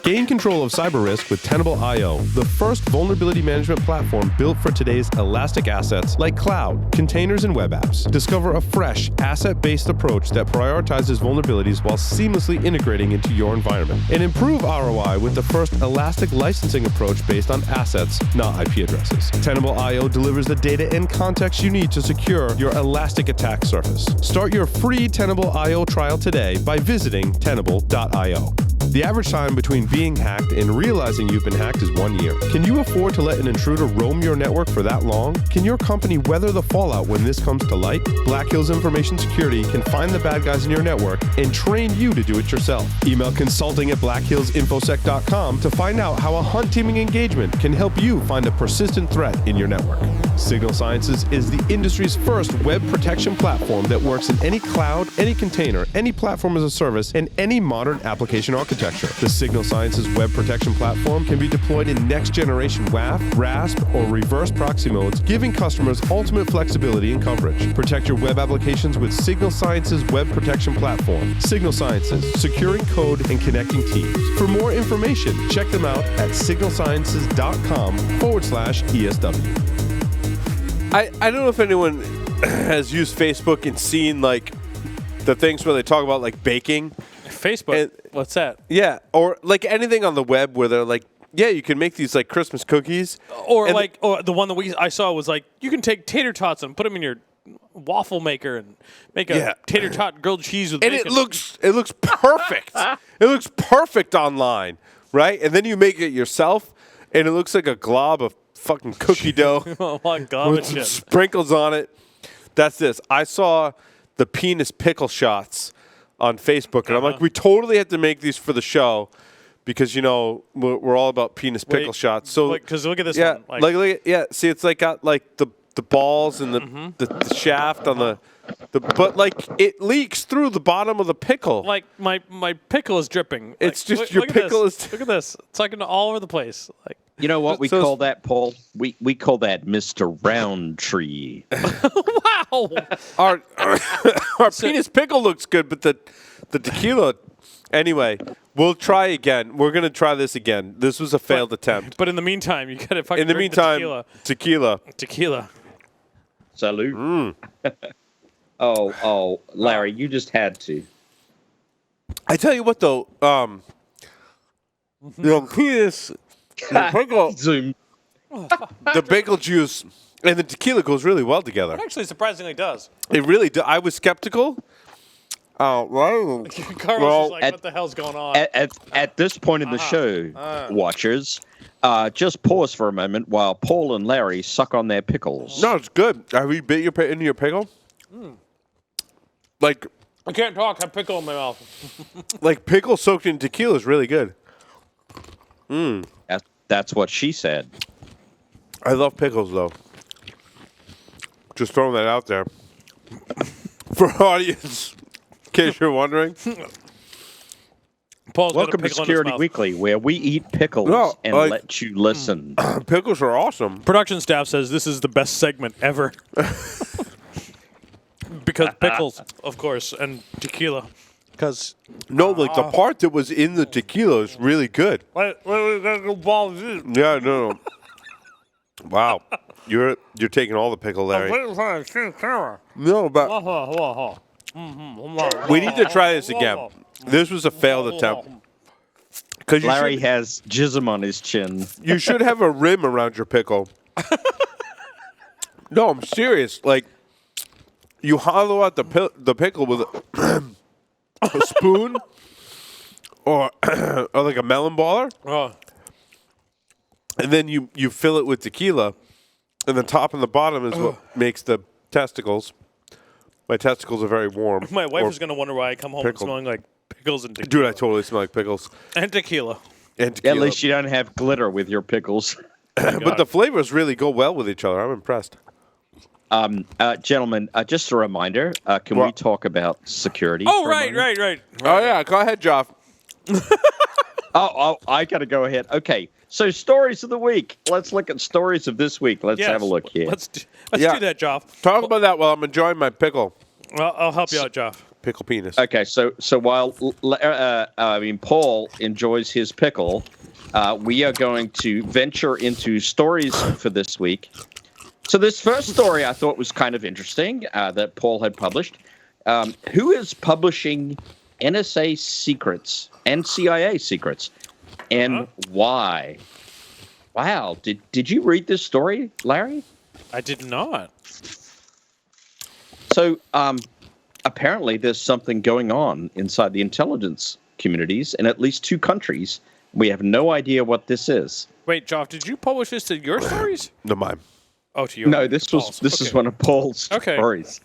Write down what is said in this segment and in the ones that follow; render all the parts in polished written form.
Gain control of cyber risk with Tenable.io, the first vulnerability management platform built for today's elastic assets like cloud, containers, and web apps. Discover a fresh, asset-based approach that prioritizes vulnerabilities while seamlessly integrating into your environment. And improve ROI with the first elastic licensing approach based on assets, not IP addresses. Tenable.io delivers the data and context you need to secure your elastic attack surface. Start your free Tenable.io trial today by visiting Tenable.io. The average time between being hacked and realizing you've been hacked is 1 year. Can you afford to let an intruder roam your network for that long? Can your company weather the fallout when this comes to light? Black Hills Information Security can find the bad guys in your network and train you to do it yourself. Email consulting@blackhillsinfosec.com to find out how a hunt teaming engagement can help you find a persistent threat in your network. Signal Sciences is the industry's first web protection platform that works in any cloud, any container, any platform as a service, and any modern application architecture. The Signal Sciences web protection platform can be deployed in next-generation WAF, RASP, or reverse proxy modes, giving customers ultimate flexibility and coverage. Protect your web applications with Signal Sciences web protection platform. Signal Sciences, securing code and connecting teams. For more information, check them out at signalsciences.com/ESW. I don't know if anyone has used Facebook and seen like the things where they talk about like baking. Facebook. What's that? Yeah, or like anything on the web where they're like, yeah, you can make these like Christmas cookies. Or the one that I saw was like, you can take tater tots and put them in your waffle maker and make a tater tot grilled cheese with bacon. And it looks perfect. It looks perfect online, right? And then you make it yourself, and it looks like a glob of fucking cookie dough Oh my God! with some sprinkles on it. That's this. I saw the penis pickle shots on Facebook, and I'm like, we totally have to make these for the show because, you know, we're all about penis pickle shots. So, because look at this one. Like, see, it's like got like the balls and the shaft on the but like it leaks through the bottom of the pickle. Like my pickle is dripping. It's just your pickle is. Look at this. It's like all over the place. Like, you know what we call that, Paul? We call that Mr. Roundtree. Wow. Our penis pickle looks good, but the tequila. Anyway, we'll try again. We're gonna try this again. This was a failed attempt. But in the meantime, you gotta fucking. In the meantime, tequila. Salute. Oh, Larry, you just had to. I tell you what, though, penis, the pickle, Zoom. the pickle juice, and the tequila goes really well together. It actually surprisingly does. It really does. I was skeptical. Carlos is like, what the hell's going on? At this point in the show, watchers, just pause for a moment while Paul and Larry suck on their pickles. No, it's good. Have you bit into your pickle? Like, I can't talk. I have pickle in my mouth. like pickle soaked in tequila is really good. That's what she said. I love pickles, though. Just throwing that out there. For audience, in case you're wondering. Paul's Welcome to Security Weekly, where we eat pickles and let you listen. Pickles are awesome. Production staff says this is the best segment ever. Because pickles, of course, and tequila. Because the part that was in the tequila is really good. Wait, we gotta go balls in. Yeah, no. Wow, you're taking all the pickle, Larry. No, but we need to try this again. This was a failed attempt. Because Larry has jism on his chin. You should have a rim around your pickle. No, I'm serious. Like, you hollow out the pickle with a spoon or like a melon baller. And then you fill it with tequila, and the top and the bottom is what makes the testicles. My testicles are very warm. My wife is going to wonder why I come home smelling like pickles and tequila. Dude, I totally smell like pickles. And tequila. At least you don't have glitter with your pickles. But the flavors really go well with each other. I'm impressed. Gentlemen, just a reminder, can we talk about security? Oh, right. Oh, yeah. Go ahead, Joff. I got to go ahead. Okay. So, stories of the week. Let's look at stories of this week. Let's have a look here. Let's do that, Joff. Talk about that while I'm enjoying my pickle. I'll help you out, Joff. Pickle penis. Okay, so while Paul enjoys his pickle, we are going to venture into stories for this week. So this first story I thought was kind of interesting that Paul had published. Who is publishing NSA secrets and CIA secrets, and why? Wow, did you read this story, Larry? I did not. So apparently there's something going on inside the intelligence communities in at least 2 countries. We have no idea what this is. Wait, Joff, did you publish this to your stories? No, mine. Oh, to your No, this is one of Paul's stories.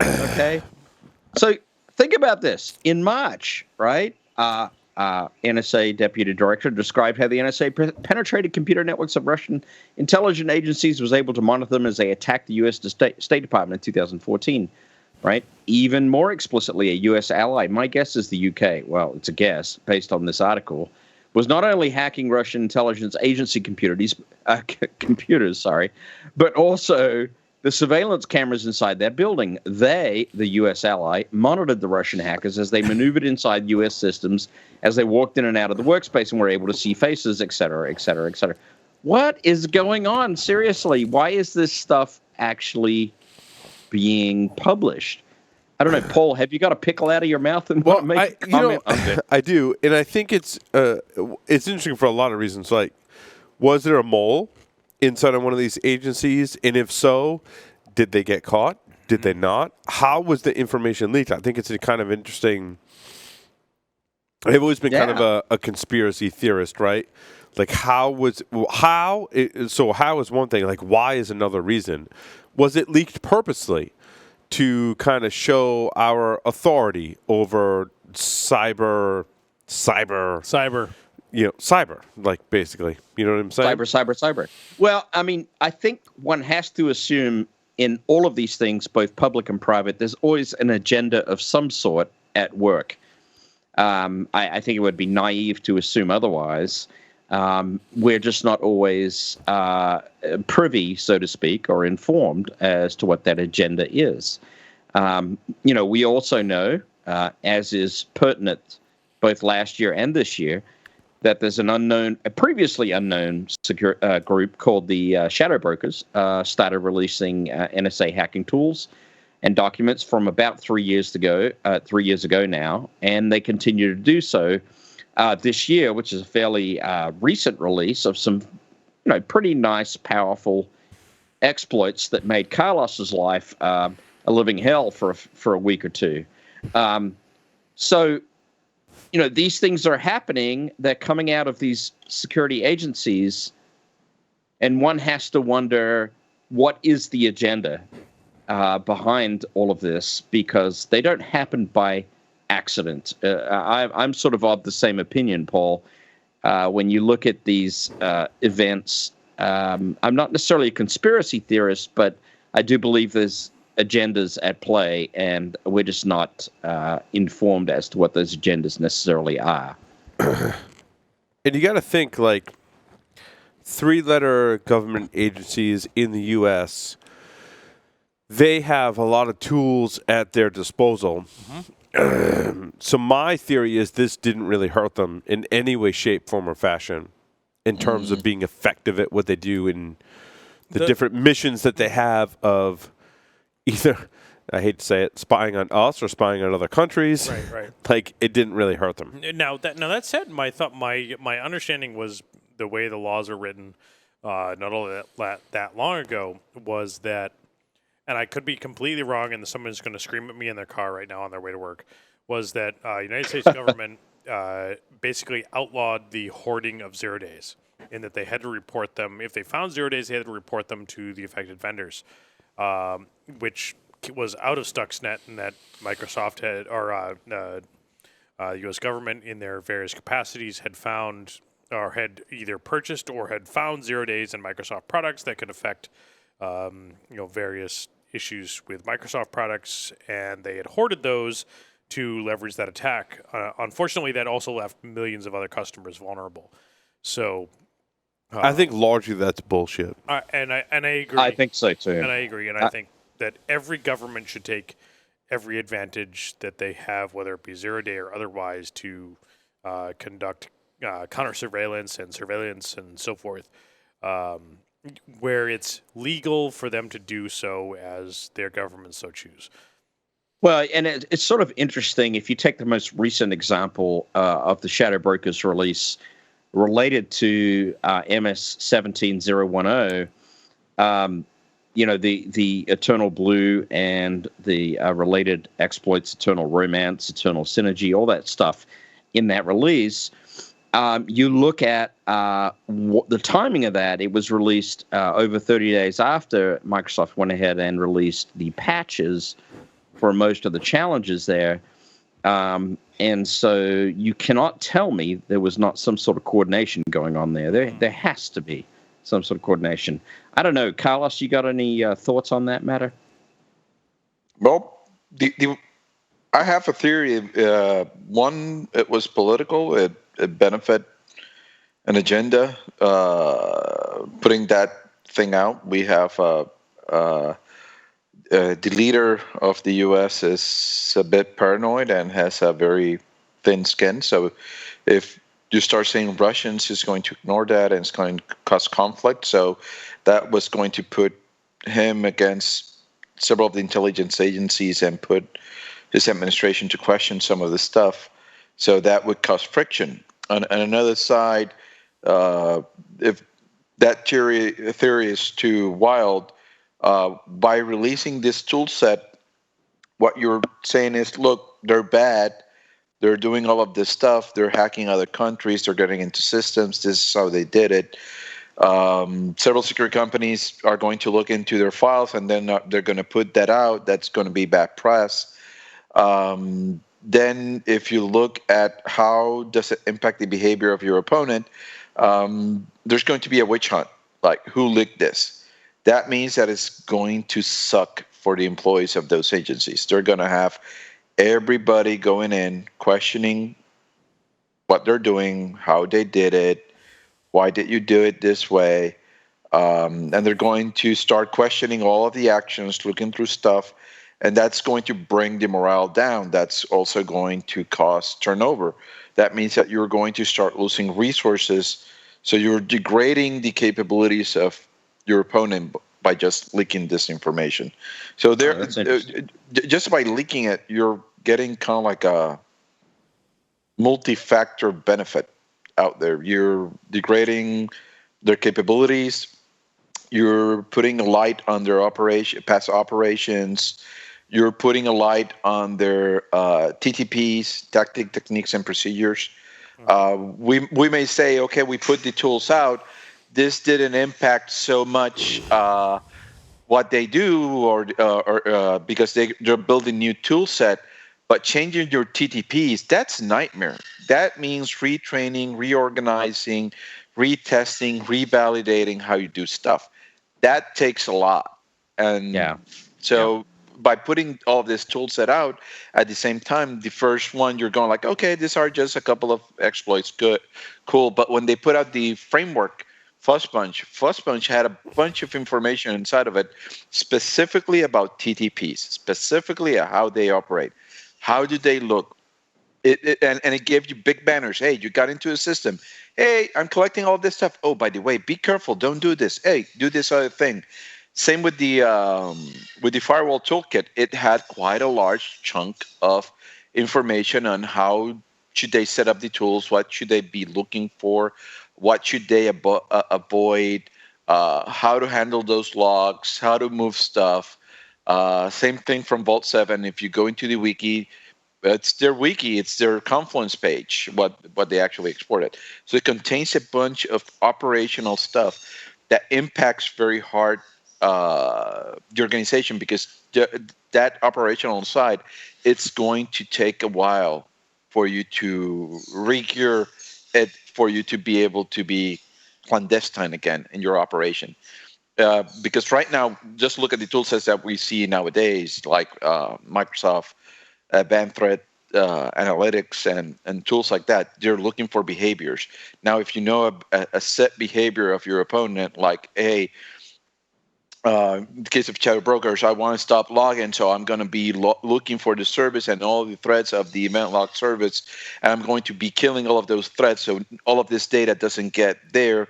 Okay. So think about this. In March, right? NSA Deputy Director described how the NSA penetrated computer networks of Russian intelligence agencies, was able to monitor them as they attacked the U.S. State Department in 2014, right? Even more explicitly, a U.S. ally, my guess is the U.K., well, it's a guess based on this article, was not only hacking Russian intelligence agency computers, but also the surveillance cameras inside that building. They, the U.S. ally, monitored the Russian hackers as they maneuvered inside U.S. systems, as they walked in and out of the workspace and were able to see faces, et cetera, et cetera, et cetera. What is going on? Seriously, why is this stuff actually being published? I don't know, Paul, have you got a pickle out of your mouth and want to make a comment on it? I do, and I think it's interesting for a lot of reasons. Like, was there a mole inside of one of these agencies? And if so, did they get caught? Did they not? How was the information leaked? I think it's a kind of interesting. I've always been kind of a conspiracy theorist, right? Like, how is one thing. Like, why is another reason? Was it leaked purposely to kind of show our authority over cyber, like, basically, you know what I'm saying? Cyber. Well, I mean, I think one has to assume in all of these things, both public and private, there's always an agenda of some sort at work. I think it would be naive to assume otherwise. We're just not always privy, so to speak, or informed as to what that agenda is. We also know, as is pertinent both last year and this year, that there's a previously unknown group called the Shadow Brokers started releasing NSA hacking tools and documents from about 3 years ago now, and they continue to do so this year, which is a fairly recent release of some, pretty nice, powerful exploits that made Carlos's life a living hell for a week or two. So, these things are happening. They're coming out of these security agencies, and one has to wonder, what is the agenda behind all of this? Because they don't happen by accident. I'm sort of the same opinion, Paul. When you look at these events, I'm not necessarily a conspiracy theorist, but I do believe there's agendas at play, and we're just not informed as to what those agendas necessarily are. And you got to think, like, 3-letter government agencies in the U.S., they have a lot of tools at their disposal. So my theory is this didn't really hurt them in any way, shape, form, or fashion in terms of being effective at what they do in the different missions that they have of either, I hate to say it, spying on us or spying on other countries. Right. Like, it didn't really hurt them. Now that said, my understanding was the way the laws are written, not only that long ago, was that, and I could be completely wrong, and someone's going to scream at me in their car right now on their way to work, was that United States government basically outlawed the hoarding of 0 days, in that they had to report them. If they found 0 days, they had to report them to the affected vendors, which was out of Stuxnet, and that Microsoft had, or the U.S. government in their various capacities had found, or had either purchased or had found 0 days in Microsoft products that could affect various issues with Microsoft products, and they had hoarded those to leverage that attack. Unfortunately, that also left millions of other customers vulnerable. So, I think largely that's bullshit. And I agree. I think so too. And I agree. And I think that every government should take every advantage that they have, whether it be 0-day or otherwise, to conduct counter surveillance and surveillance and so forth, where it's legal for them to do so as their government so choose. Well, and it's sort of interesting if you take the most recent example of the Shadow Brokers release related to MS 17010. The Eternal Blue and the related exploits, Eternal Romance, Eternal Synergy, all that stuff in that release. You look at the timing of that. It was released over 30 days after Microsoft went ahead and released the patches for most of the challenges there. And so you cannot tell me there was not some sort of coordination going on there. There has to be some sort of coordination. I don't know. Carlos, you got any thoughts on that matter? Well, I have a theory. One, it was political. It benefit an agenda, putting that thing out. We have the leader of the U.S. is a bit paranoid and has a very thin skin. So if you start saying Russians, he's going to ignore that and it's going to cause conflict. So that was going to put him against several of the intelligence agencies and put his administration to question some of the stuff. So that would cause friction. On another side, if that theory is too wild, by releasing this tool set, what you're saying is, look, they're bad. They're doing all of this stuff. They're hacking other countries. They're getting into systems. This is how they did it. Several security companies are going to look into their files, and then they're going to put that out. That's going to be bad press. Then if you look at how does it impact the behavior of your opponent, there's going to be a witch hunt. Like, who leaked this? That means that it's going to suck for the employees of those agencies. They're going to have everybody going in, questioning what they're doing, how they did it, why did you do it this way? And they're going to start questioning all of the actions, looking through stuff, and that's going to bring the morale down. That's also going to cause turnover. That means that you're going to start losing resources, so you're degrading the capabilities of your opponent by just leaking this information. So just by leaking it, you're getting kind of like a multi-factor benefit out there. You're degrading their capabilities. You're putting a light on their past operations. You're putting a light on their TTPs, techniques, and procedures. We may say, okay, we put the tools out. This didn't impact so much what they do, or because they're building new tool set. But changing your TTPs, that's a nightmare. That means retraining, reorganizing, retesting, revalidating how you do stuff. That takes a lot. And by putting all of this tool set out at the same time, the first one, you're going like, okay, these are just a couple of exploits, good, cool. But when they put out the framework, Fuzzbunch had a bunch of information inside of it, specifically about TTPs, specifically how they operate. How do they look? And it gave you big banners. Hey, you got into a system. Hey, I'm collecting all this stuff. Oh, by the way, be careful. Don't do this. Hey, do this other thing. Same with the firewall toolkit. It had quite a large chunk of information on how should they set up the tools, what should they be looking for, what should they avoid, how to handle those logs, how to move stuff. Same thing from Vault 7. If you go into the wiki, it's their wiki, it's their Confluence page, what they actually exported. So it contains a bunch of operational stuff that impacts very hard the organization, because that operational side, it's going to take a while for you to re-gear it, for you to be able to be clandestine again in your operation. Because right now, just look at the tool sets that we see nowadays, like Microsoft, Band Threat, analytics, and tools like that. They're looking for behaviors. Now, if you know a set behavior of your opponent, like, hey, in the case of shadow brokers, I want to stop login, so I'm going to be looking for the service and all the threads of the event log service, and I'm going to be killing all of those threads, so all of this data doesn't get there.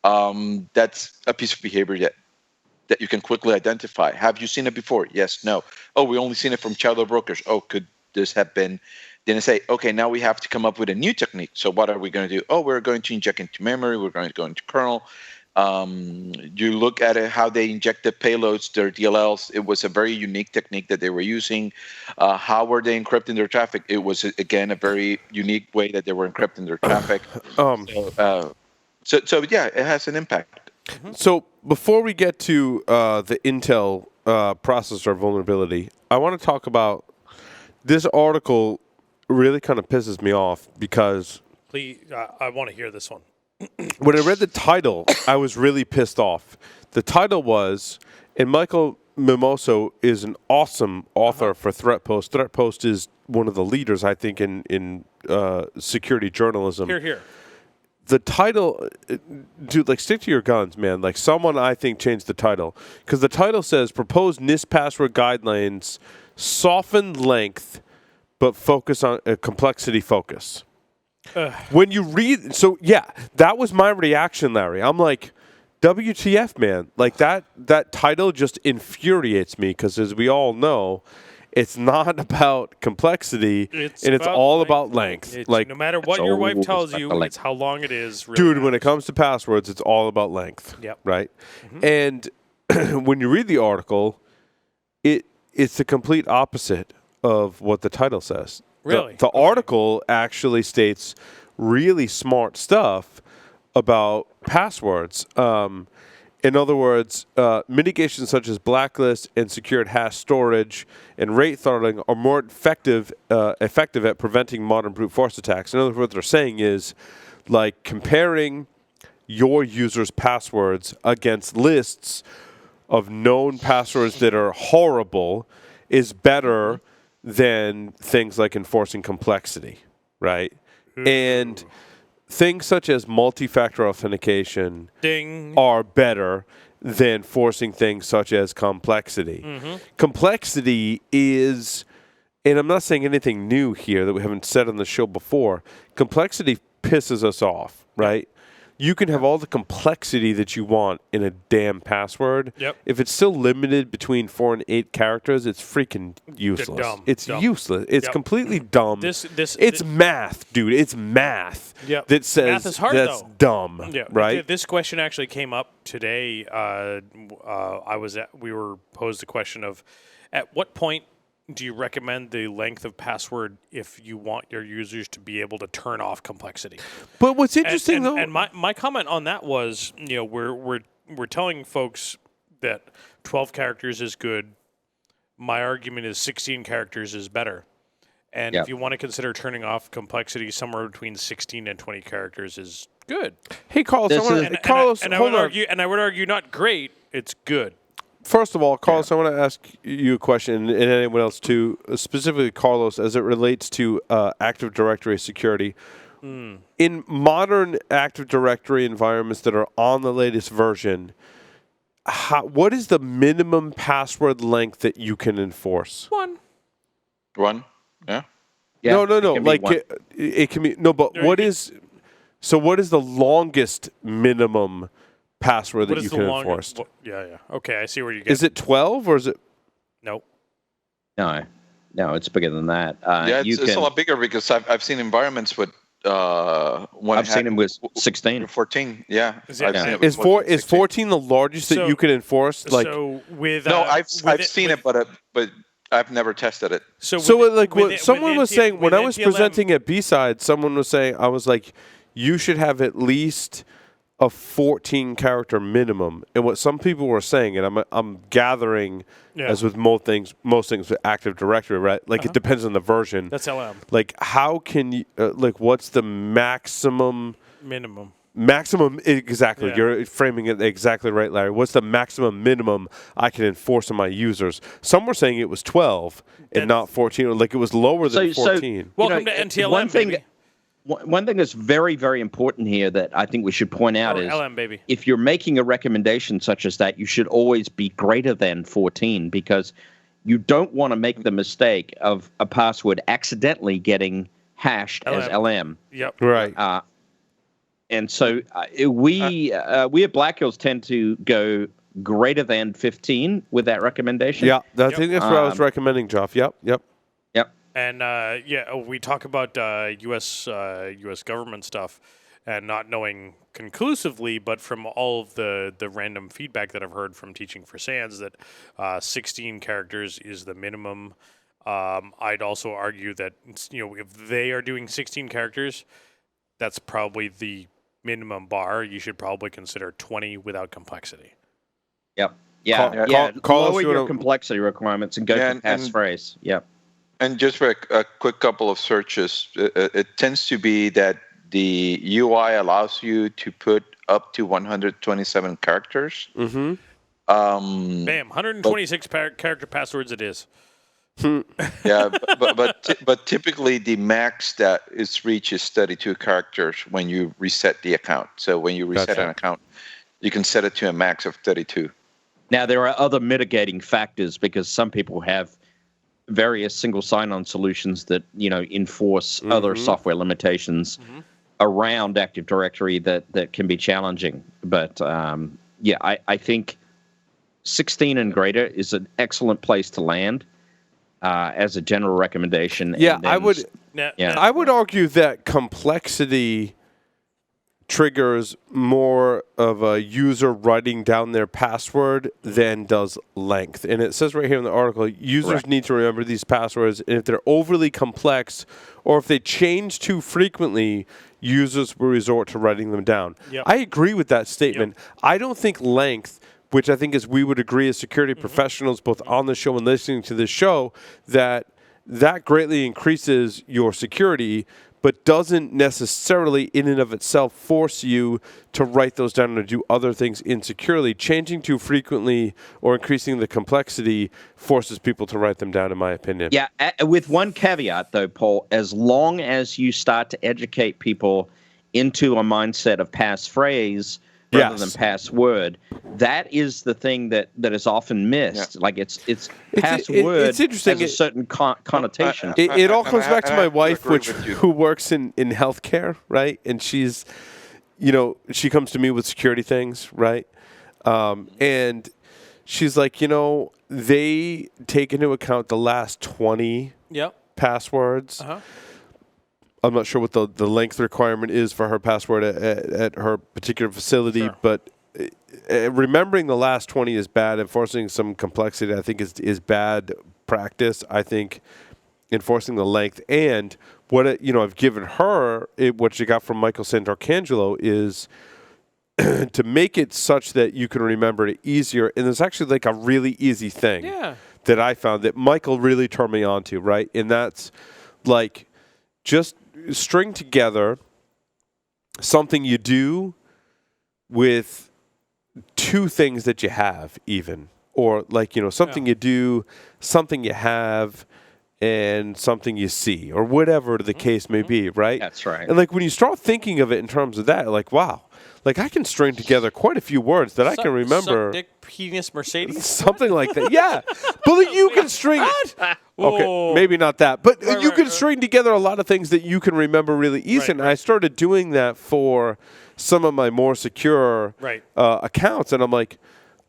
That's a piece of behavior that you can quickly identify. Have you seen it before? Yes, no. Oh, we only seen it from shadow brokers. Oh, could this have been? Then I say, okay, now we have to come up with a new technique. So what are we going to do? Oh, we're going to inject into memory. We're going to go into kernel. You look at it, how they injected payloads, their DLLs. It was a very unique technique that they were using. How were they encrypting their traffic? It was, again, a very unique way that they were encrypting their traffic. So yeah, it has an impact. So before we get to the Intel processor vulnerability, I want to talk about this article. Really kind of pisses me off because Please, I want to hear this one. when I read the title, I was really pissed off. The title was, and Michael Mimoso is an awesome author for ThreatPost. ThreatPost is one of the leaders, I think, in security journalism. Here. The title, dude, like, stick to your guns, man. Like, someone, I think, changed the title. Because the title says, proposed NIST password guidelines soften length, but focus on complexity focus. When you read, so yeah, that was my reaction, Larry. I'm like, WTF, man. Like, that title just infuriates me because, as we all know, it's not about complexity, it's all about length. Like, no matter what your wife tells you, it's how long it is. Really dude, matters. when it comes to passwords, it's all about length. Yep. Right? And when you read the article, it's the complete opposite of what the title says. Really? The article actually states really smart stuff about passwords. In other words, mitigation such as blacklist and secured hash storage and rate throttling are more effective at preventing modern brute force attacks. In other words, what they're saying is, like, comparing your users' passwords against lists of known passwords that are horrible is better than things like enforcing complexity, right? And things such as multi-factor authentication are better than forcing things such as complexity. Complexity is, and I'm not saying anything new here that we haven't said on the show before, complexity pisses us off, right? You can have all the complexity that you want in a damn password. Yep. If it's still limited between 4 and 8 characters, it's freaking useless. Dumb. It's useless. It's completely dumb. It's math, dude. It's math. Yep. That says math is hard, that's though. dumb. Yeah. Right? This question actually came up today. We were posed the question of, at what point do you recommend the length of password if you want your users to be able to turn off complexity? But what's interesting, though, and my comment on that was, we're telling folks that 12 characters is good. My argument is 16 characters is better. And if you want to consider turning off complexity, somewhere between 16 and 20 characters is good. Hey, Carlos, I would argue not great, it's good. First of all, Carlos, I want to ask you a question, and anyone else too, specifically Carlos, as it relates to Active Directory security. In modern Active Directory environments that are on the latest version, what is the minimum password length that you can enforce? One? Yeah. No. Like, it can be, no, but what is the longest minimum password that you can enforce? Yeah. Okay, I see where you get. Is it 12 or is it? Nope. No, it's bigger than that. It's a lot bigger because I've seen environments with I've seen them with 16 or 14. Yeah. Is 14 the largest that you can enforce? Like, I've seen it, but I've never tested it. Someone was saying when I was presenting at B-Side, someone was saying, I was like, you should have at least a 14 character minimum. And what some people were saying, and I'm gathering, as with most things with Active Directory, right? Like, it depends on the version. That's LM. Like, how can you, what's the maximum? Maximum, exactly. Yeah. You're framing it exactly right, Larry. What's the maximum minimum I can enforce on my users? Some were saying it was 12 and not 14, or like it was lower than 14. Welcome to NTLM, baby. One thing that's very, very important here that I think we should point out is LM, baby. if you're making a recommendation such as that, you should always be greater than 14 because you don't want to make the mistake of a password accidentally getting hashed as LM. Yep. Right. And so we at Black Hills tend to go greater than 15 with that recommendation. Yeah, I think that's what I was recommending, Joff. Yep. And we talk about U.S. government stuff and not knowing conclusively, but from all of the random feedback that I've heard from teaching for SANS, that 16 characters is the minimum. I'd also argue that if they are doing 16 characters, that's probably the minimum bar. You should probably consider 20 without complexity. Yep. Yeah. Call Lower your complexity requirements and go to passphrase. Yep. And just for a quick couple of searches, it tends to be that the UI allows you to put up to 127 characters. Mm-hmm. Bam, 126 character passwords it is. Yeah, but typically the max that is reached is 32 characters when you reset the account. So when you reset an account, you can set it to a max of 32. Now, there are other mitigating factors because some people have various single sign-on solutions that enforce other software limitations around Active Directory that can be challenging. But I think 16 and greater is an excellent place to land as a general recommendation. Yeah, and then, I would argue that complexity triggers more of a user writing down their password than does length. And it says right here in the article, users need to remember these passwords, and if they're overly complex or if they change too frequently, users will resort to writing them down. Yep. I agree with that statement. Yep. I don't think length, which I think is we would agree as security professionals both on the show and listening to this show, that greatly increases your security, but doesn't necessarily in and of itself force you to write those down and do other things insecurely. Changing too frequently or increasing the complexity forces people to write them down, in my opinion. Yeah, with one caveat, though, Paul, as long as you start to educate people into a mindset of passphrase rather than password, that is the thing that is often missed. Like it's password it's interesting. has a certain connotation. It all comes back to my wife, who works in healthcare, right? And she's, she comes to me with security things, right? And she's like, they take into account the last 20 passwords. I'm not sure what the length requirement is for her password at her particular facility, but remembering the last 20 is bad. Enforcing some complexity, I think, is bad practice. I think enforcing the length and what I've given her what she got from Michael Santarcangelo is to make it such that you can remember it easier. And there's actually like a really easy thing that I found that Michael really turned me on to, right? And that's like just string together something you do with two things that you have, even, or like something you do, something you have, and something you see, or whatever the case may be, right? That's right. And like when you start thinking of it in terms of that, like wow, like I can string together quite a few words that I can remember. Dick, penis, Mercedes, something like that. Yeah, but you can string. Okay, maybe not that, but you can string together a lot of things that you can remember really easy. And I started doing that for some of my more secure accounts, and I'm like,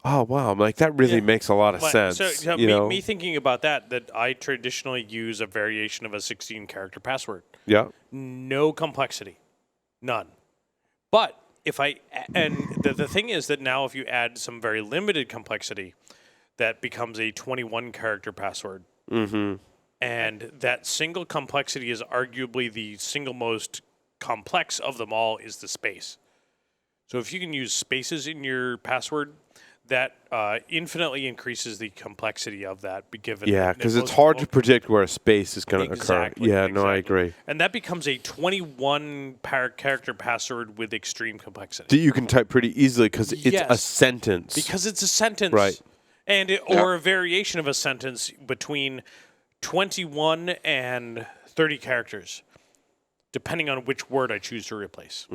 oh wow, I'm like that really makes a lot of sense. So me thinking about that I traditionally use a variation of a 16-character password. Yeah. No complexity, none. But the thing is that now if you add some very limited complexity, that becomes a 21-character password. Mm-hmm. And that single complexity is arguably the single most complex of them all is the space. So if you can use spaces in your password, that infinitely increases the complexity of that. Because it's hard to predict where a space is going to occur. Yeah, no, I agree. And that becomes a 21-character password with extreme complexity. That you can type pretty easily because it's a sentence. Because it's a sentence. Right. Or a variation of a sentence between 21 and 30 characters. depending on which word I choose to replace.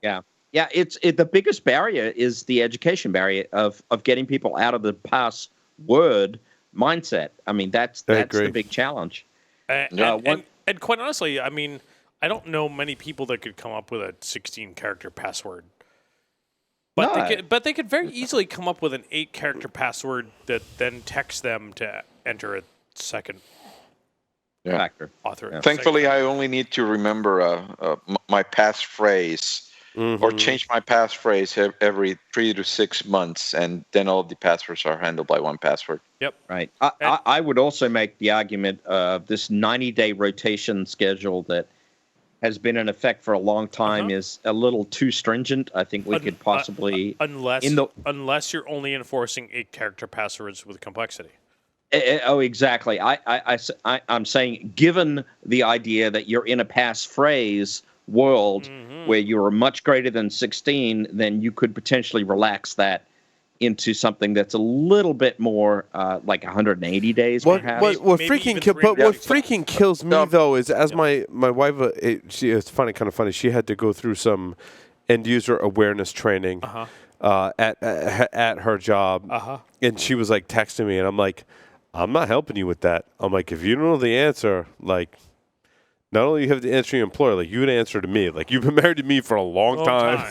Yeah. Yeah, the biggest barrier is the education barrier of getting people out of the password mindset. I mean, that's agree. the big challenge. And quite honestly, I mean, I don't know many people that could come up with a 16-character password. But they could very easily come up with an 8-character password that then texts them to enter a second factor. author. Thankfully, I only need to remember my passphrase or change my passphrase every 3 to 6 months, and then all the passwords are handled by one password. Yep. Right. I would also make the argument of this 90-day rotation schedule that has been in effect for a long time is a little too stringent. I think we could possibly... unless you're only enforcing 8-character passwords with complexity. Oh, exactly. I'm saying, given the idea that you're in a passphrase world where you're much greater than 16, then you could potentially relax that into something that's a little bit more like 180 days, perhaps. What freaking kills me though is my wife. It's kind of funny. She had to go through some end user awareness training at her job, and she was like texting me, and I'm like, I'm not helping you with that. I'm like, if you don't know the answer, like, not only you have to answer your employer, like, you would answer to me. Like, you've been married to me for a long time.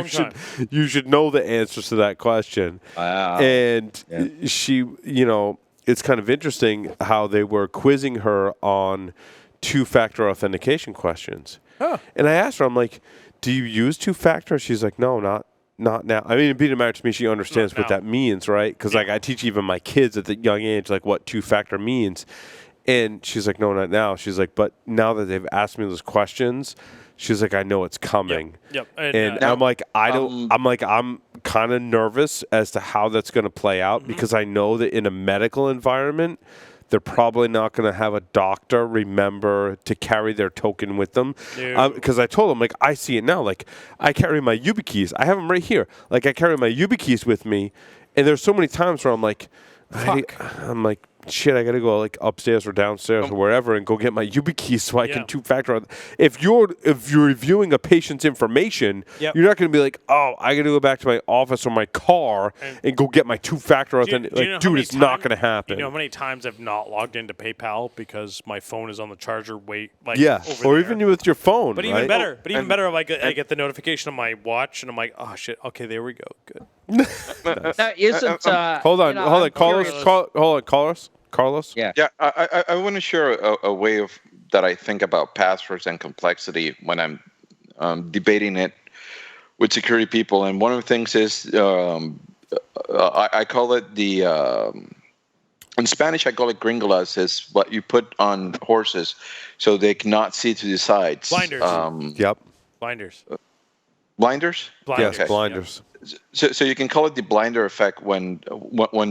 So you should know the answers to that question. Wow. And she, it's kind of interesting how they were quizzing her on 2-factor authentication questions. And I asked her, I'm like, do you use 2-factor? She's like, no, not now. I mean, being married to me, she understands what that means, right? Because like I teach even my kids at the young age, like what 2-factor means. And she's like, no, not now. She's like, but now that they've asked me those questions, she's like, I know it's coming. Yep. And I'm like, I'm kind of nervous as to how that's going to play out because I know that in a medical environment, they're probably not going to have a doctor remember to carry their token with them. Because I told them, like, I see it now. Like, I carry my YubiKeys. I have them right here. Like, I carry my YubiKeys with me. And there's so many times where I'm like, shit, I got to go like upstairs or downstairs or wherever and go get my YubiKey so I can 2-factor. If you're reviewing a patient's information, you're not going to be like, oh, I got to go back to my office or my car and go get my 2-factor authentication. Like, dude, it's not going to happen. You know how many times I've not logged into PayPal because my phone is on the charger or even with your phone. But even better, I get the notification on my watch and I'm like, oh shit, okay, there we go, good. Now, isn't hold on, Carlos. Yeah. I want to share a way of that I think about passwords and complexity when I'm debating it with security people. And one of the things is I call it in Spanish I call it gringolas, is what you put on horses so they cannot see to the sides. Blinders. Blinders. Blinders. Yes, blinders. So you can call it the blinder effect when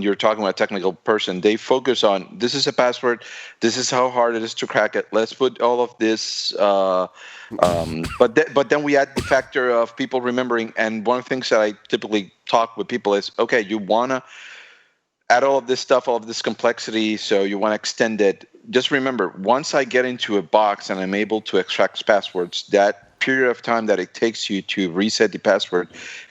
you're talking about a technical person. They focus on, this is a password, this is how hard it is to crack it. Let's put all of this, but then we add the factor of people remembering. And one of the things that I typically talk with people is, okay, you want to add all of this stuff, all of this complexity, so you want to extend it. Just remember, once I get into a box and I'm able to extract passwords, that period of time that it takes you to reset the password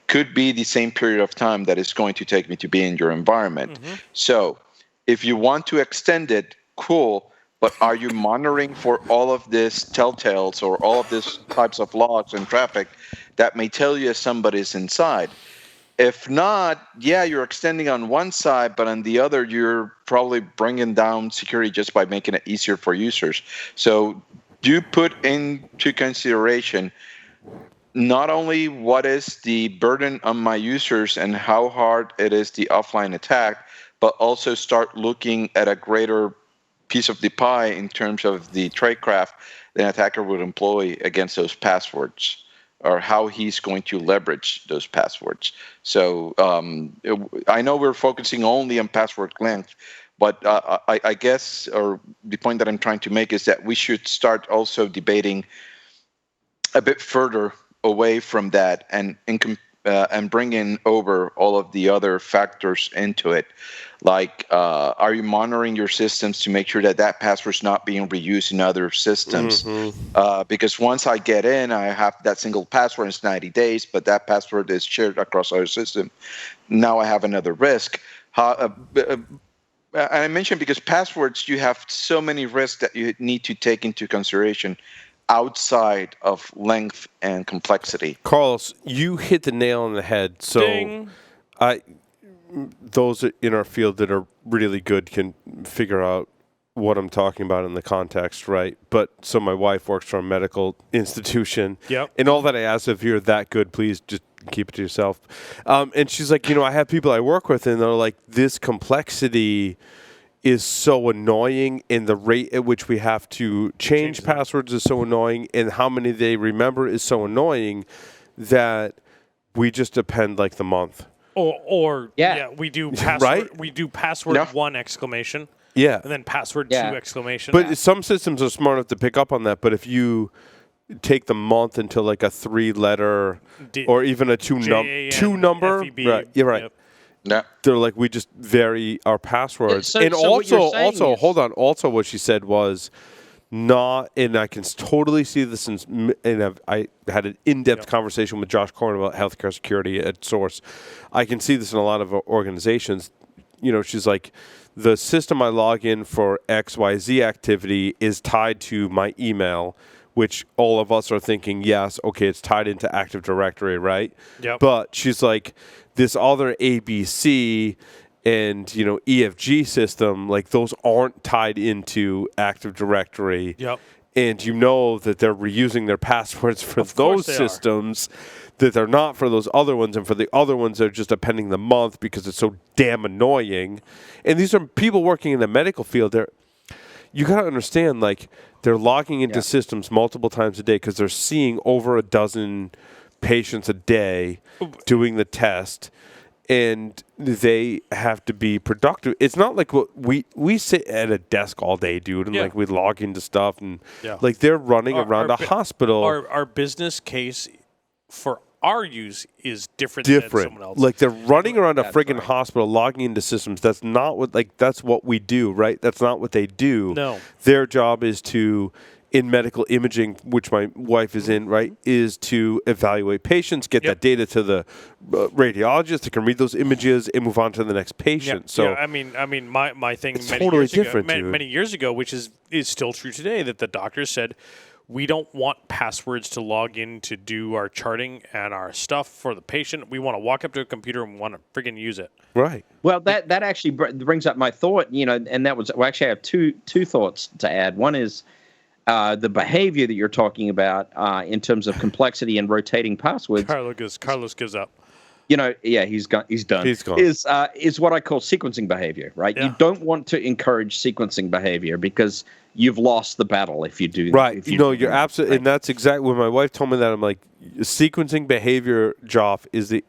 could be the same period of time that it's going to take me to be in your environment. So if you want to extend it, cool, but are you monitoring for all of this telltales or all of these types of logs and traffic that may tell you if somebody's inside? If not, you're extending on one side, but on the other, you're probably bringing down security just by making it easier for users. So do put into consideration not only what is the burden on my users and how hard it is the offline attack, but also start looking at a greater piece of the pie in terms of the tradecraft an attacker would employ against those passwords, or how he's going to leverage those passwords. So I know we're focusing only on password length, but I guess, or the point that I'm trying to make is that we should start also debating a bit further away from that and and bringing over all of the other factors into it. Like, are you monitoring your systems to make sure that that password's not being reused in other systems? Because once I get in, I have that single password. It's 90 days, but that password is shared across other systems. Now I have another risk. And I mentioned because passwords, you have so many risks that you need to take into consideration outside of length and complexity. Carlos, you hit the nail on the head. So Ding. Those in our field that are really good can figure out what I'm talking about in the context, right? But so my wife works for a medical institution. Yep. And all that I ask, if you're that good, please just keep it to yourself. And she's like, I have people I work with, and they're like, this complexity is so annoying, and the rate at which we have to change passwords is so annoying, and how many they remember is so annoying that we just append like the month. Or we do password. Right? We do password 1 exclamation. Yeah. And then password 2 exclamation. But some systems are smart enough to pick up on that. But if you take the month into like a 3-letter or even a two number, right? You're right. Yep. Yeah. They're like, we just vary our passwords. So and what you're saying also, is- hold on. Also, what she said was not, and I can totally see this I had an in-depth conversation with Josh Corn about healthcare security at Source. I can see this in a lot of organizations. She's like, the system I log in for XYZ activity is tied to my email, which all of us are thinking, yes, okay, it's tied into Active Directory, right? Yep. But she's like, this other ABC and EFG system, like those aren't tied into Active Directory. Yep. And that they're reusing their passwords for those systems, that they're not for those other ones, and for the other ones they're just appending the month because it's so damn annoying. And these are people working in the medical field. You got to understand, like, they're logging into systems multiple times a day because they're seeing over a dozen patients a day doing the test. And they have to be productive. It's not like what we sit at a desk all day, dude, and like we log into stuff, and like they're running around a hospital. Our business case for our use is different than someone else. Like they're running around a friggin' hospital, logging into systems. That's not what that's what we do, right? That's not what they do. No, their job is to, in medical imaging, which my wife is in, right, is to evaluate patients, get that data to the radiologist that can read those images and move on to the next patient. So I mean, my thing many years ago, which is still true today, that the doctors said, we don't want passwords to log in to do our charting and our stuff for the patient. We want to walk up to a computer and want to friggin' use it. Right. Well, that actually brings up my thought, and that was, actually I have two thoughts to add. One is, the behavior that you're talking about in terms of complexity and rotating passwords. Carlos gives up. He's done. He's gone. Is what I call sequencing behavior, right? Yeah. You don't want to encourage sequencing behavior because you've lost the battle if you do. Right. You're absolutely, and that's exactly when my wife told me that. I'm like, sequencing behavior, Joff, is the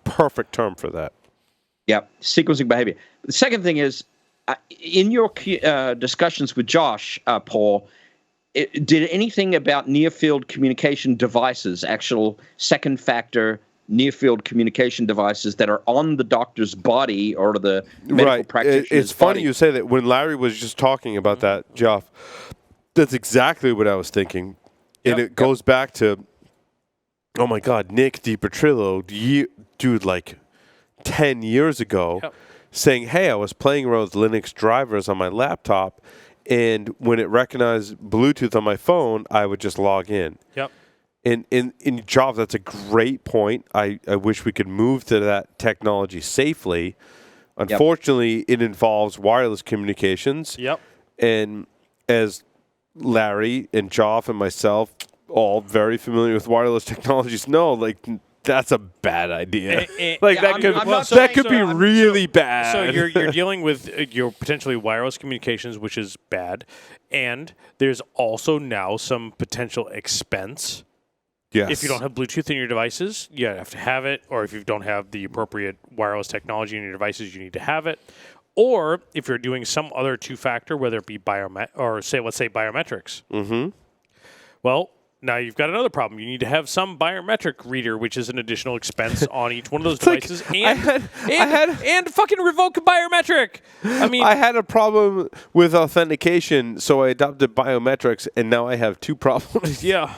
perfect term for that. Yeah, sequencing behavior. The second thing is, in your discussions with Josh, Paul, did anything about near-field communication devices, actual second-factor near-field communication devices that are on the doctor's body or the medical practitioner's body? It's funny you say that. When Larry was just talking about that, Jeff, that's exactly what I was thinking. And it goes back to, oh my God, Nick DiPetrillo, dude, like 10 years ago, saying, hey, I was playing around with Linux drivers on my laptop, and when it recognized Bluetooth on my phone, I would just log in. Yep. In Java, that's a great point. I wish we could move to that technology safely. Unfortunately, it involves wireless communications. Yep. And as Larry and Joff and myself, all very familiar with wireless technologies, know, like, that's a bad idea. That could be really bad. So you're dealing with your potentially wireless communications, which is bad, and there's also now some potential expense. Yes. If you don't have Bluetooth in your devices, you have to have it, or if you don't have the appropriate wireless technology in your devices, you need to have it. Or if you're doing some other two-factor, whether it be let's say biometrics. Mm-hmm. Well, now you've got another problem. You need to have some biometric reader, which is an additional expense on each one of those devices, and fucking revoke a biometric. I mean, I had a problem with authentication, so I adopted biometrics, and now I have two problems. yeah.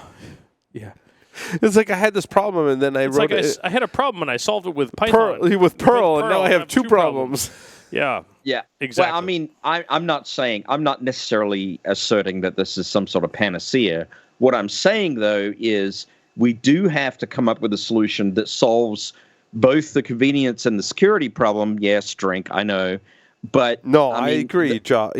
It's like I had this problem, and then I It's wrote like it. I had a problem, and I solved it with Python. With Perl, and now I have two problems. Yeah. Yeah, Exactly. Well, I mean, I'm not necessarily asserting that this is some sort of panacea. What I'm saying, though, is we do have to come up with a solution that solves both the convenience and the security problem. Yes, drink, I know. But No, I I mean, agree, Josh.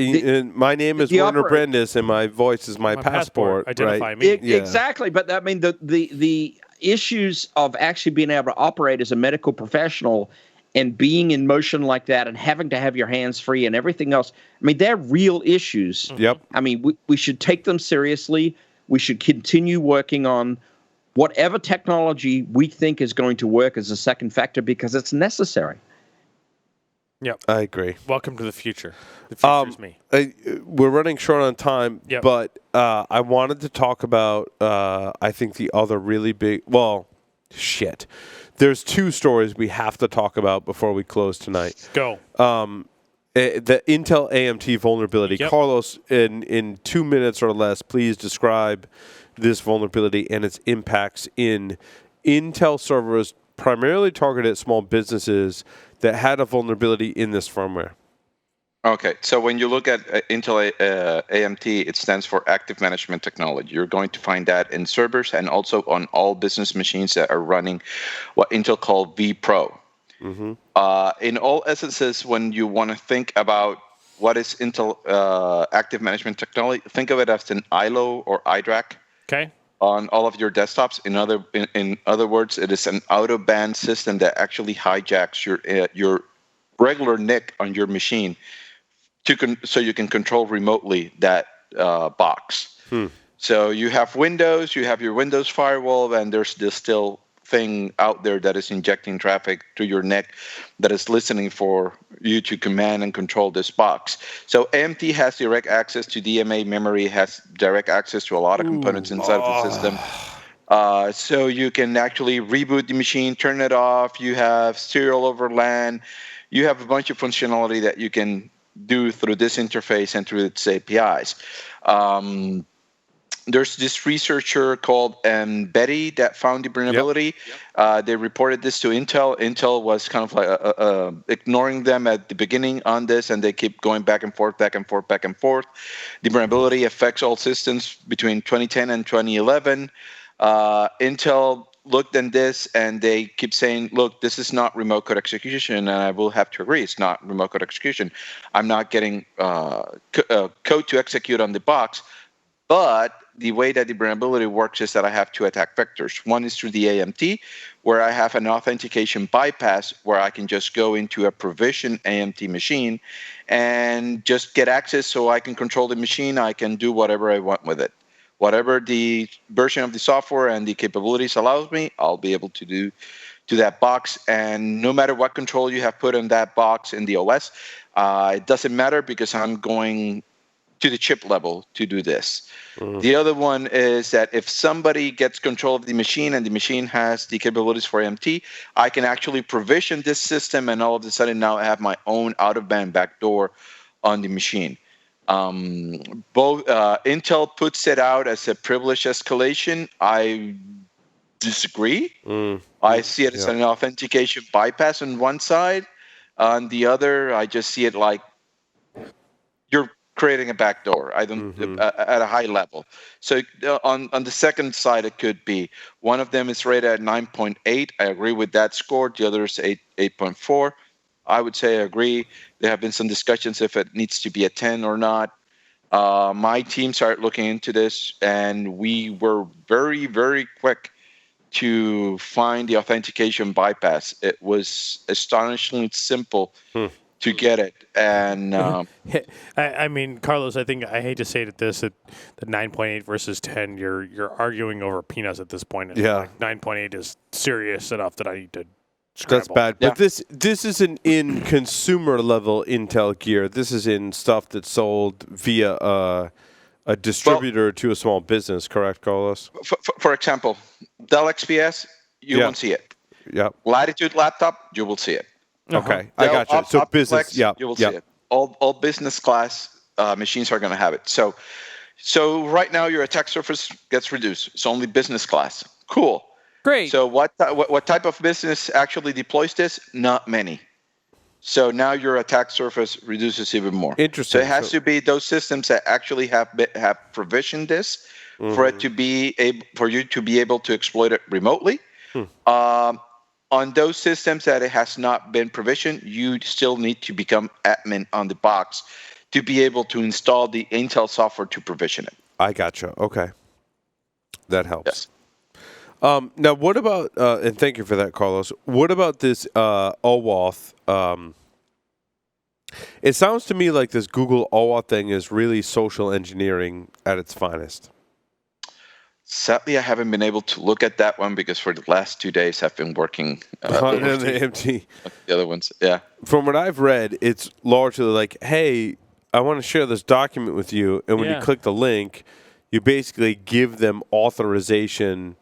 My name is Werner Brendis, and my voice is my passport. Identify right? me. Exactly. But I mean, the issues of actually being able to operate as a medical professional and being in motion like that and having to have your hands free and everything else, I mean, they're real issues. Yep. I mean, we should take them seriously. We should continue working on whatever technology we think is going to work as a second factor because it's necessary. Yep. I agree. Welcome to the future. The future's me. We're running short on time, Yep. but I wanted to talk about, I think, the other really big, shit. There's two stories we have to talk about before we close tonight. Go. The Intel AMT vulnerability. Yep. Carlos, in 2 minutes or less, please describe this vulnerability and its impacts in Intel servers primarily targeted at small businesses that had a vulnerability in this firmware. Okay, so when you look at Intel AMT, it stands for Active Management Technology. You're going to find that in servers and also on all business machines that are running what Intel called vPro. Mm-hmm. In all essences, when you want to think about what is Intel Active Management Technology, think of it as an ILO or iDRAC. Okay. On all of your desktops. In other words, it is an out-of-band system that actually hijacks your regular NIC on your machine so you can control remotely that box. So you have Windows, you have your Windows firewall, and there's this still thing out there that is injecting traffic to your NIC that is listening for you to command and control this box. So AMT has direct access to DMA memory, has direct access to a lot of components inside of the system. So you can actually reboot the machine, turn it off. You have serial over LAN. You have a bunch of functionality that you can do through this interface and through its APIs. There's this researcher called Betty that found the vulnerability. Yep. They reported this to Intel. Intel was kind of like ignoring them at the beginning on this, and they keep going back and forth. The vulnerability affects all systems between 2010 and 2011. Intel looked at this, and they keep saying, look, this is not remote code execution, and I will have to agree, it's not remote code execution. I'm not getting code to execute on the box, but the way that the vulnerability works is that I have two attack vectors. One is through the AMT, where I have an authentication bypass where I can just go into a provisioned AMT machine and just get access so I can control the machine. I can do whatever I want with it. Whatever the version of the software and the capabilities allows me, I'll be able to do to that box. And no matter what control you have put on that box in the OS, it doesn't matter because I'm going to the chip level to do this. The other one is that if somebody gets control of the machine and the machine has the capabilities for AMT, I can actually provision this system, and all of a sudden now I have my own out-of-band backdoor on the machine. Both Intel puts it out as a privilege escalation. I disagree. I see it as an authentication bypass on one side. On the other, I just see it like you're creating a backdoor. I don't at a high level. So on the second side, it could be one of them is rated at 9.8. I agree with that score. The other is 8.4. I would say I agree. There have been some discussions if it needs to be a 10 or not. My team started looking into this, and we were very, very quick to find the authentication bypass. It was astonishingly simple to get it. And I mean, Carlos, I think I hate to say it at this, at the 9.8 versus 10, you're arguing over peanuts at this point. Yeah. Like 9.8 is serious enough that I need to scramble. That's bad. But this isn't in consumer level Intel gear. This is in stuff that's sold via a distributor to a small business, correct, Carlos? For example, Dell XPS, you Yeah. won't see it. Yep. Latitude laptop, you will see it. Okay, I Dell got you. So business, Optiplex, yeah, you will see it. All business class machines are going to have it. So right now your attack surface gets reduced. It's only business class. Cool. Great. So what type of business actually deploys this? Not many. So now your attack surface reduces even more. Interesting. So it has to be those systems that actually have provisioned this for it to be for you to be able to exploit it remotely. On those systems that it has not been provisioned, you still need to become admin on the box to be able to install the Intel software to provision it. I gotcha. Okay, that helps. Yes. Now, what about, and thank you for that, Carlos, what about this OAuth? It sounds to me like this Google OAuth thing is really social engineering at its finest. Sadly, I haven't been able to look at that one because for the last 2 days I've been working on the AMT. The other ones, yeah. From what I've read, it's largely like, hey, I want to share this document with you, and when you click the link, you basically give them authorization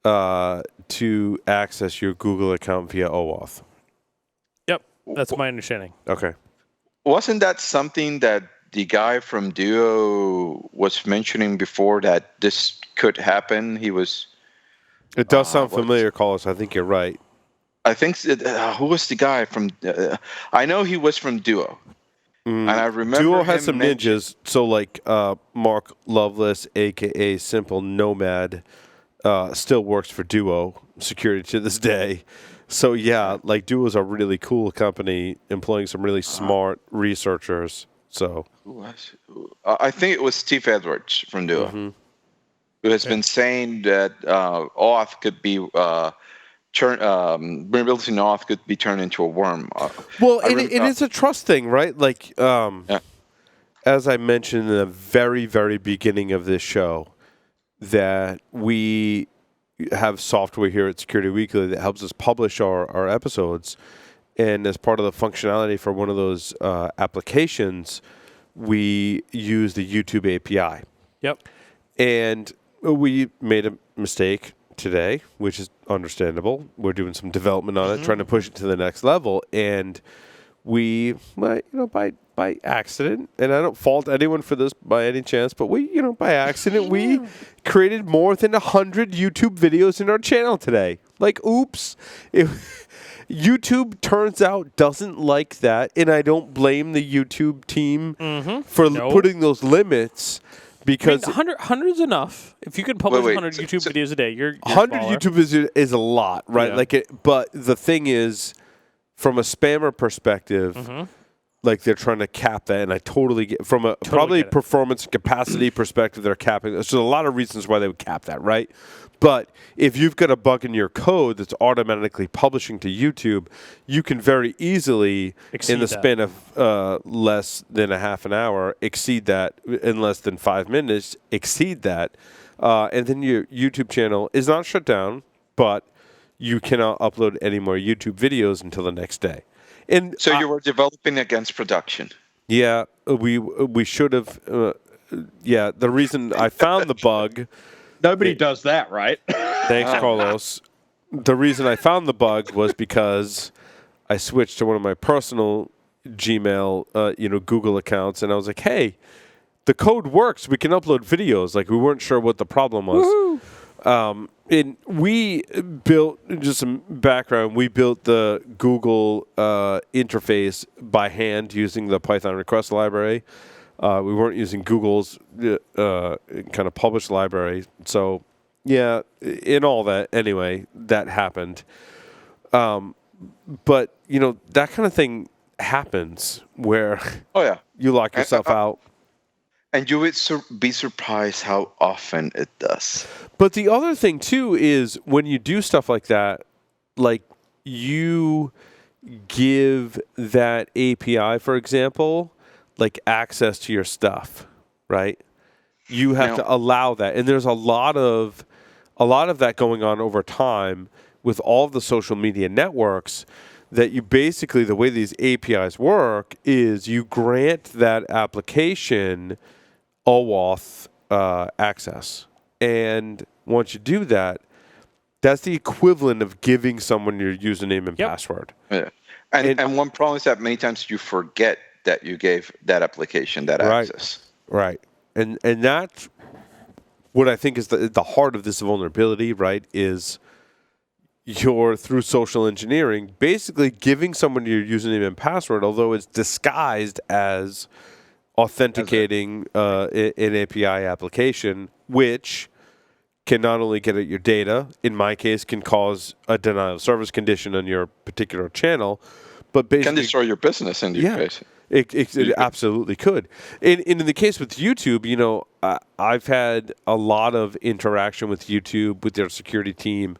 to access your Google account via OAuth. Yep, that's my understanding. Okay. Wasn't that something that the guy from Duo was mentioning before that this could happen? He was. It does sound familiar, Carlos. I think you're right. I think who was the guy from? I know he was from Duo, and I remember Duo has him some ninjas. So like Mark Lovelace, aka Simple Nomad, still works for Duo security to this day. So yeah, like Duo's a really cool company employing some really smart researchers. So I think it was Steve Edwards from Duo, who has been saying that OAuth could be vulnerability in OAuth could be turned into a worm. Well, it is a trust thing, right? Like as I mentioned in the very, very beginning of this show, that we have software here at Security Weekly that helps us publish our episodes. And as part of the functionality for one of those applications, we use the YouTube API. Yep. And we made a mistake today, which is understandable. We're doing some development on it, trying to push it to the next level. And we, by accident, and I don't fault anyone for this by any chance, but we, by accident, we created more than 100 YouTube videos in our channel today. Like, oops. YouTube, turns out, doesn't like that, and I don't blame the YouTube team for putting those limits. Because 100's enough. If you can publish 100 YouTube videos a day, you're 100 YouTube videos is a lot, right? Yeah. But the thing is, from a spammer perspective, like they're trying to cap that, and I totally get from a probably performance capacity perspective, they're capping. There's a lot of reasons why they would cap that, right? But if you've got a bug in your code that's automatically publishing to YouTube, you can very easily, in the span of less than a half an hour, exceed that in less than 5 minutes, exceed that. And then your YouTube channel is not shut down, but you cannot upload any more YouTube videos until the next day. And so you were developing against production. Yeah, we should have. The reason I found the bug. Nobody does that, right? Thanks, Carlos. The reason I found the bug was because I switched to one of my personal Gmail, Google accounts, and I was like, "Hey, the code works. We can upload videos." Like we weren't sure what the problem was. And we built, just some background, we built the Google interface by hand using the Python request library. We weren't using Google's kind of published library. So, yeah, in all that, anyway, that happened. But, that kind of thing happens where you lock yourself out. And you would be surprised how often it does. But the other thing, too, is when you do stuff like that, like you give that API, for example, like access to your stuff, right? You have to allow that. And there's a lot of that going on over time with all of the social media networks that you basically, the way these APIs work is you grant that application OAuth access. And once you do that, that's the equivalent of giving someone your username and password. Yeah. And one problem is that many times you forget that you gave that application that access. Right. And that's what I think is the heart of this vulnerability, right, is you're, through social engineering, basically giving someone your username and password, although it's disguised as authenticating an API application, which can not only get at your data, in my case, can cause a denial of service condition on your particular channel, but basically can destroy your business in your case. It absolutely could. And in the case with YouTube, you know, I've had a lot of interaction with YouTube, with their security team,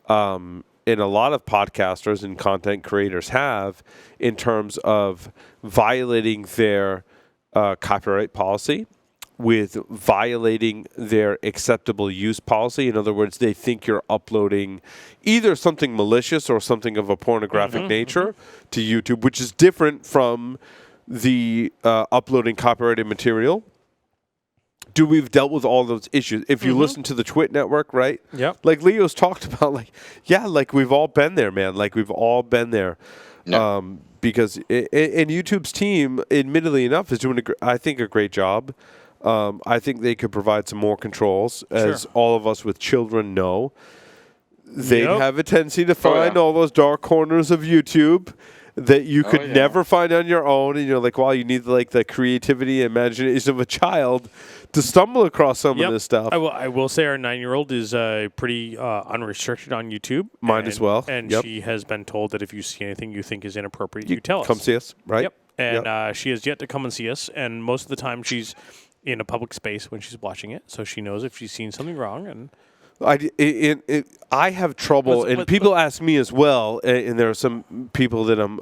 and a lot of podcasters and content creators have, in terms of violating their copyright policy, with violating their acceptable use policy. In other words, they think you're uploading either something malicious or something of a pornographic nature to YouTube, which is different from the uploading copyrighted material. We've dealt with all those issues. If you listen to the Twit network, right? Yep. Like Leo's talked about, like we've all been there, man. Like we've all been there. No. Because and YouTube's team, admittedly enough, is doing I think a great job. I think they could provide some more controls, as all of us with children know. They'd have a tendency to find all those dark corners of YouTube that you could never find on your own. And you're like, wow, you need like the creativity and imagination of a child to stumble across some of this stuff. I will say our 9-year-old is pretty unrestricted on YouTube. Mine as well. And she has been told that if you see anything you think is inappropriate, you tell us. Come see us, right? Yep. And she has yet to come and see us. And most of the time she's in a public space when she's watching it, so she knows if she's seen something wrong. And I have trouble, and people ask me as well, and there are some people that I'm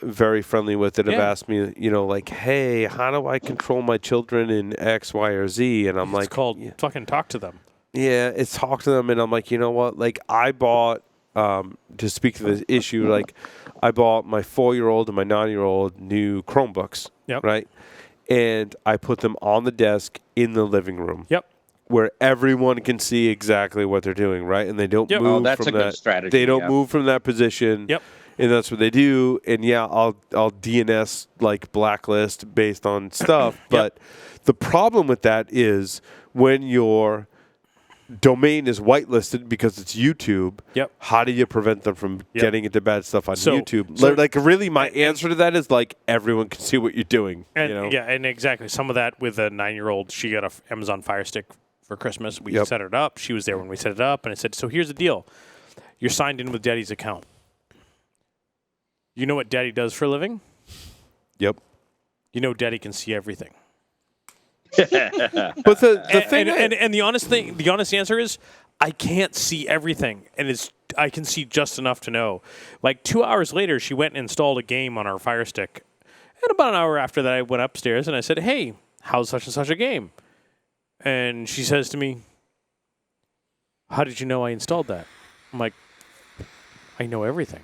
very friendly with that have asked me, you know, like, hey, how do I control my children in X, Y, or Z? And I'm like, it's called fucking talk to them. Yeah, it's talk to them, and I'm like, you know what? Like, I bought, to speak to this issue, like, I bought my 4-year-old and my 9-year-old new Chromebooks, right? And I put them on the desk in the living room. Where everyone can see exactly what they're doing, right? And they don't move that's from a that. good strategy. They don't move from that position. And that's what they do. And I'll DNS like blacklist based on stuff. But the problem with that is when your domain is whitelisted because it's YouTube, how do you prevent them from getting into bad stuff on YouTube? Like, really, my answer to that is, like, everyone can see what you're doing. And, you know? Yeah, and exactly. Some of that with a 9-year-old, she got an Amazon Fire Stick for Christmas. We set it up. She was there when we set it up. And I said, so here's the deal. You're signed in with Daddy's account. You know what Daddy does for a living? Yep. You know Daddy can see everything. But the thing, and the honest answer is, I can't see everything, and I can see just enough to know. Like 2 hours later, she went and installed a game on our Fire Stick, and about an hour after that, I went upstairs and I said, "Hey, how's such and such a game?" And she says to me, "How did you know I installed that?" I'm like, "I know everything.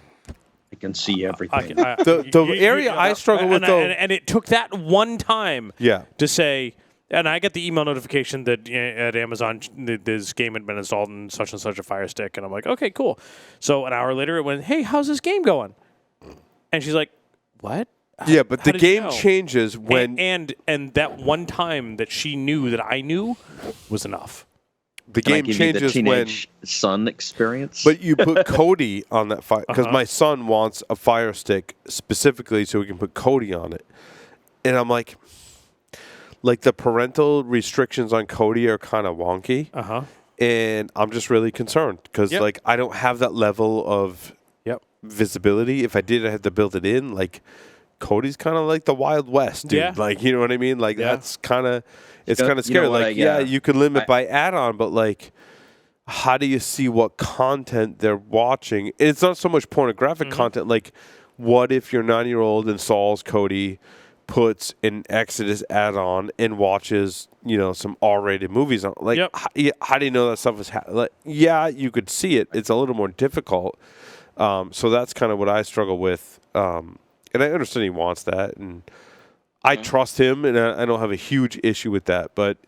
I can see everything." The area I struggle with, though, and it took that one time, to say. And I get the email notification that at Amazon this game had been installed in such and such a Fire Stick, and I'm like, okay, cool. So an hour later, it went, hey, how's this game going? And she's like, what? But the game changes when and that one time that she knew that I knew was enough. The game changes the teenage son experience. But you put Kodi on that fire because my son wants a Fire Stick specifically so we can put Kodi on it, and I'm like the parental restrictions on Kodi are kind of wonky. And I'm just really concerned because like I don't have that level of visibility. If I did, I had to build it in. Like Kodi's kind of like the Wild West, dude. Like, you know what I mean? Like that's kind of, it's kind of scary. Like, you can limit by add-on, but like, how do you see what content they're watching? It's not so much pornographic content. Like, what if your 9-year-old installs Kodi, puts an Exodus add-on, and watches, you know, some R-rated movies on? Like, how do you know that stuff is? You could see it. It's a little more difficult. So that's kind of what I struggle with. And I understand he wants that, and I trust him, and I don't have a huge issue with that. But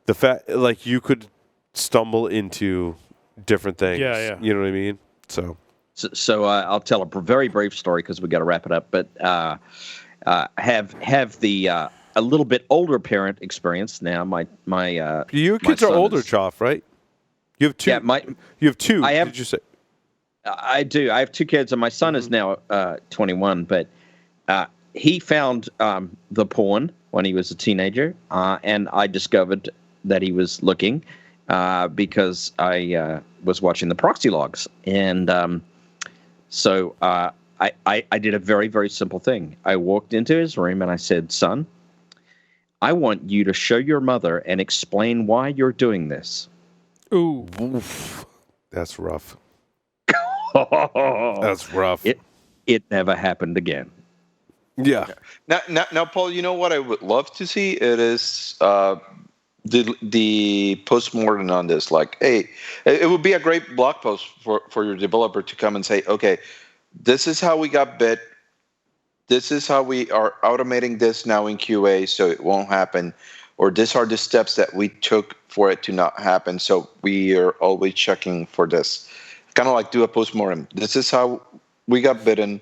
the fact, like, you could stumble into different things. Yeah. You know what I mean? So I'll tell a very brief story because we got to wrap it up. But have the a little bit older parent experience now. My your my kids are son older, is- Choff, right? You have two. Yeah, you have two. I have- Did you say? I do. I have two kids, and my son is now 21. But he found the porn when he was a teenager, and I discovered that he was looking because I was watching the proxy logs, and so I did a very, very simple thing. I walked into his room and I said, "Son, I want you to show your mother and explain why you're doing this." Ooh. Oof. That's rough. That's rough. It never happened again. Yeah. Now, Paul, you know what I would love to see? It is the postmortem on this. Like, hey, it would be a great blog post for your developer to come and say, okay, this is how we got bit. This is how we are automating this now in QA so it won't happen. Or these are the steps that we took for it to not happen. So we are always checking for this. Kind of like do a postmortem. This is how we got bitten.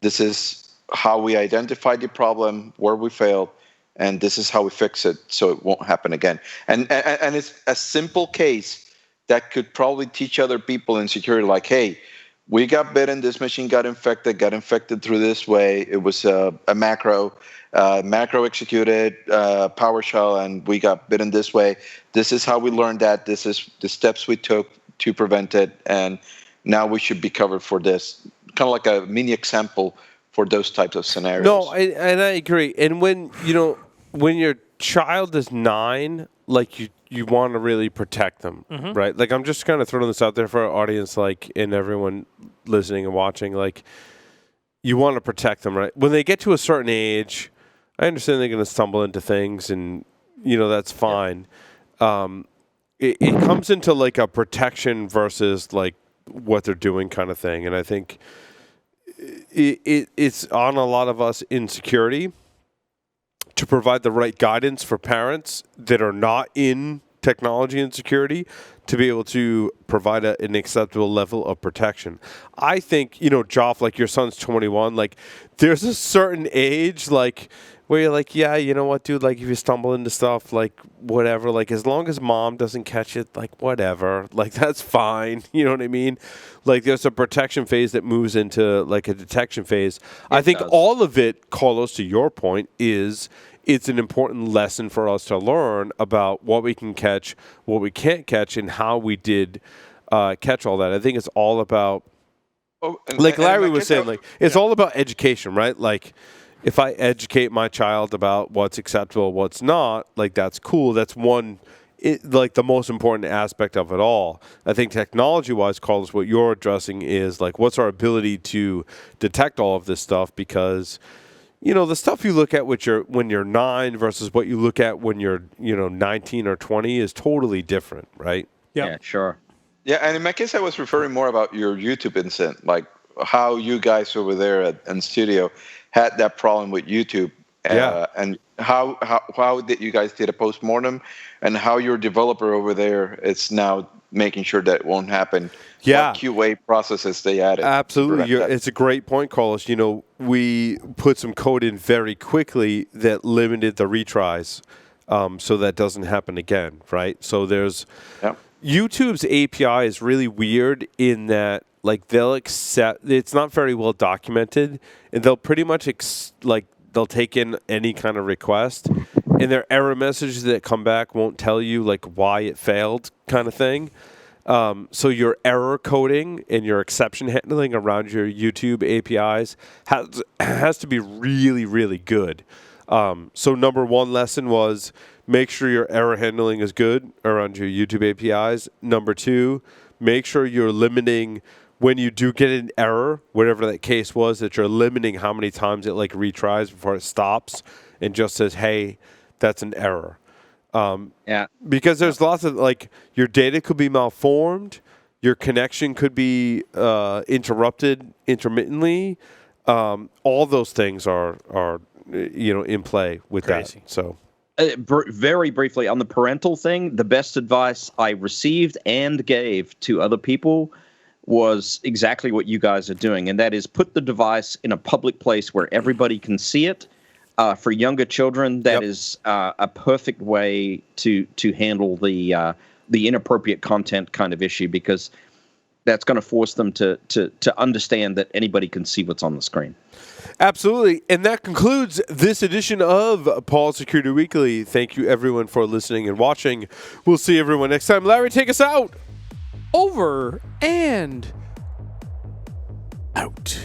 This is how we identified the problem, where we failed, and this is how we fix it so it won't happen again. And it's a simple case that could probably teach other people in security, like, hey, we got bitten, this machine got infected through this way. It was a macro executed PowerShell, and we got bitten this way. This is how we learned that. This is the steps we took to prevent it, and now we should be covered for this. Kind of like a mini example for those types of scenarios. No, and I agree. And when your child is 9, like you want to really protect them, right? Like, I'm just kind of throwing this out there for our audience, like, and everyone listening and watching. Like, you want to protect them, right? When they get to a certain age, I understand they're going to stumble into things, and that's fine. It comes into like a protection versus like what they're doing kind of thing, and I think it's on a lot of us in security to provide the right guidance for parents that are not in technology and security to be able to provide an acceptable level of protection. I think, Joff, like, your son's 21, like, there's a certain age, like, where you're like, yeah, you know what, dude, like, if you stumble into stuff, like, whatever, like, as long as mom doesn't catch it, like, whatever, like, that's fine, you know what I mean? Like, there's a protection phase that moves into, like, a detection phase. I think all of it, Carlos, to your point, is it's an important lesson for us to learn about what we can catch, what we can't catch, and how we did catch all that. I think it's all about, like Larry was saying, like, it's all about education, right? Like, if I educate my child about what's acceptable, what's not, like, that's cool. That's like, the most important aspect of it all. I think technology-wise, Carlos, what you're addressing is, like, what's our ability to detect all of this stuff, because the stuff you look at when you're 9 versus what you look at when you're 19 or 20 is totally different, right? Yeah, sure. Yeah, and in my case, I was referring more about your YouTube incident, like how you guys over there at Studio had that problem with YouTube, and how did you guys did a postmortem, and how your developer over there is now making sure that it won't happen. Yeah. What QA processes they added. Absolutely. It's a great point, Carlos. We put some code in very quickly that limited the retries, so that doesn't happen again, right? So there's YouTube's API is really weird in that, like, they'll accept, it's not very well documented, and they'll pretty much they'll take in any kind of request, and their error messages that come back won't tell you, like, why it failed kind of thing. So your error coding and your exception handling around your YouTube APIs has to be really, really good. So number one lesson was make sure your error handling is good around your YouTube APIs. Number 2, make sure you're limiting when you do get an error, whatever that case was, that you're limiting how many times it, like, retries before it stops and just says, hey, that's an error. Because there's lots of, like, your data could be malformed, your connection could be interrupted intermittently. All those things are in play with Crazy. that. So. Very briefly on the parental thing, the best advice I received and gave to other people was exactly what you guys are doing, and that is put the device in a public place where everybody can see it. For younger children, that is a perfect way to handle the inappropriate content kind of issue, because that's going to force them to understand that anybody can see what's on the screen. Absolutely. And that concludes this edition of Paul Security Weekly. Thank you, everyone, for listening and watching. We'll see everyone next time. Larry, take us out. Over and out.